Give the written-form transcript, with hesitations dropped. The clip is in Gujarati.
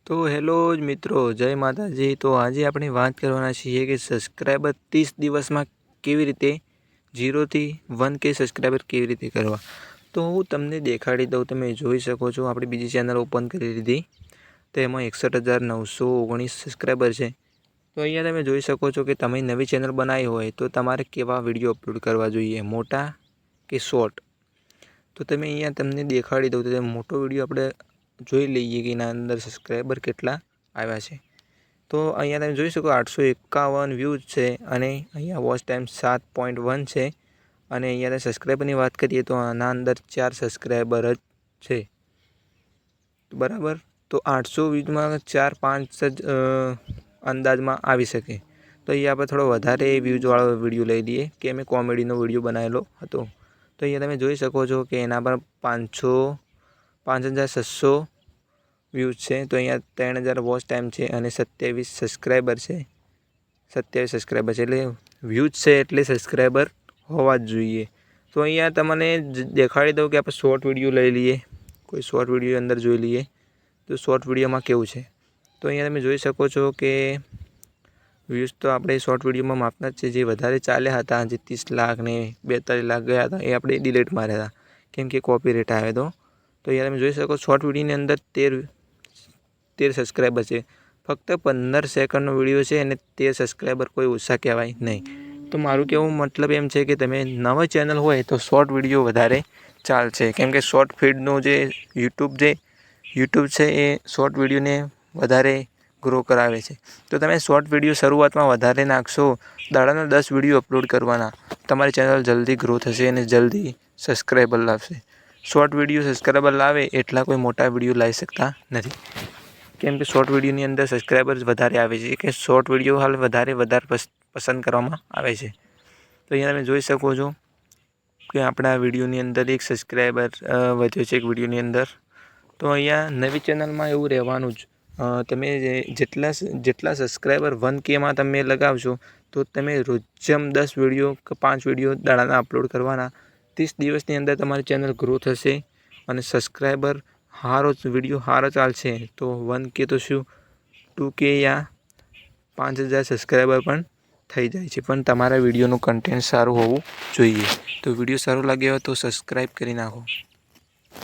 તો હેલો જ મિત્રો, જય માતાજી। તો આજે આપણે વાત કરવાના છીએ કે સબસ્ક્રાઈબર 30 દિવસમાં કેવી રીતે 0 થી 1K સબસ્ક્રાઈબર કેવી રીતે કરવા। તો હું તમને દેખાડી દઉં। તમે જોઈ શકો છો, આપણી બીજી ચેનલ ઓપન કરી લીધી તો એમાં 61,919 સબસ્ક્રાઈબર છે। તો અહીંયા તમે જોઈ શકો છો કે તમે નવી ચેનલ બનાવી હોય તો તમારે કેવા વિડીયો અપલોડ કરવા જોઈએ, મોટા કે શોર્ટ। તો તમે અહીંયા તમને દેખાડી દઉં તો મોટો વિડીયો આપણે જોઈ લઈએ કે એના અંદર સબસ્ક્રાઈબર કેટલા આવ્યા છે। તો અહીંયા તમે જોઈ શકો 851 વ્યૂઝ છે અને અહીંયા વોચ ટાઈમ 7.1 છે અને અહીંયા સબસ્ક્રાઈબરની વાત કરીએ તો આના અંદર 4 સબસ્ક્રાઈબર જ છે, બરાબર। તો 800 વ્યૂઝમાં 4-5 જ અંદાજમાં આવી શકે। તો અહીંયા આપણે થોડો વધારે વ્યૂઝવાળો વિડીયો લઈ લઈએ કે મેં કોમેડીનો વિડીયો બનાવેલો હતો। તો અહીંયા તમે જોઈ શકો છો કે એના પર 5,600 વ્યૂઝ છે। તો અહીંયા 3,000 વોચ ટાઈમ છે અને 27 સબસ્ક્રાઈબર છે। 27 સબસ્ક્રાઈબર છે એટલે વ્યૂઝ છે એટલે સબસ્ક્રાઈબર હોવા જ જોઈએ। તો અહીંયા તમને દેખાડી દઉં કે આપણે શોર્ટ વિડીયો લઈ લઈએ, કોઈ શોર્ટ વિડીયો અંદર જોઈ લઈએ તો શોર્ટ વિડીયોમાં કેવું છે। તો અહીંયા તમે જોઈ શકો છો કે વ્યૂઝ તો આપણે શોર્ટ વિડીયોમાં માપના જ છે। જે વધારે ચાલ્યા હતા, જે 30 લાખ ને 42 લાખ ગયા હતા, એ આપણે ડિલીટ માર્યા હતા કેમ કે કોપીરાઇટ આવે તો। તો અહીંયા તમે જોઈ શકો શોર્ટ વિડીયોની અંદર 13 સબસ્ક્રાઈબર છે। ફક્ત 15 સેકન્ડનો વિડીયો છે અને 13 સબસ્ક્રાઈબર કોઈ ઓછા કહેવાય નહીં। તો મારું કહેવું મતલબ એમ છે કે તમે નવા ચેનલ હોય તો શોર્ટ વિડીયો વધારે ચાલશે કેમ કે શોર્ટ ફીડનું જે યુટ્યુબ છે એ શોર્ટ વિડીયોને વધારે ગ્રો કરાવે છે। તો તમે શોર્ટ વિડીયો શરૂઆતમાં વધારે નાખશો, દાડાના 10 વિડીયો અપલોડ કરવાના, તમારી ચેનલ જલ્દી ગ્રો થશે અને જલ્દી સબસ્ક્રાઈબર લાવશે। શોર્ટ વિડીયો સબસ્ક્રાઈબર લાવે એટલા કોઈ મોટા વિડીયો લાવી શકતા નથી કેમ કે શોર્ટ વિડીયોની અંદર સબસ્ક્રાઈબર વધારે આવે છે કે શોર્ટ વિડીયો હાલ વધારે પસંદ કરવામાં આવે છે। તો અહીંયા તમે જોઈ શકો છો કે આપણા વિડીયોની અંદર 1 સબસ્ક્રાઈબર વધ્યો છે એક વિડીયોની અંદર। તો અહીંયા નવી ચેનલમાં એવું રહેવાનું જ, તમે જેટલા સબસ્ક્રાઈબર 1Kમાં તમે લગાવશો તો તમે રોજમ 10 વિડીયો કે 5 વિડીયો દાડાના અપલોડ કરવાના। 30 દિવસની અંદર તમારી ચેનલ ગ્રો થશે અને સબસ્ક્રાઈબર વિડીયો સારો ચાલશે તો 1K તો શું 2K યા 5,000 સબસ્ક્રાઈબર પણ થઈ જાય છે। પણ તમારા વિડીયોનું કન્ટેન્ટ સારું હોવું જોઈએ। તો વિડીયો સારો લાગ્યો હોય તો સબસ્ક્રાઈબ કરી નાખો।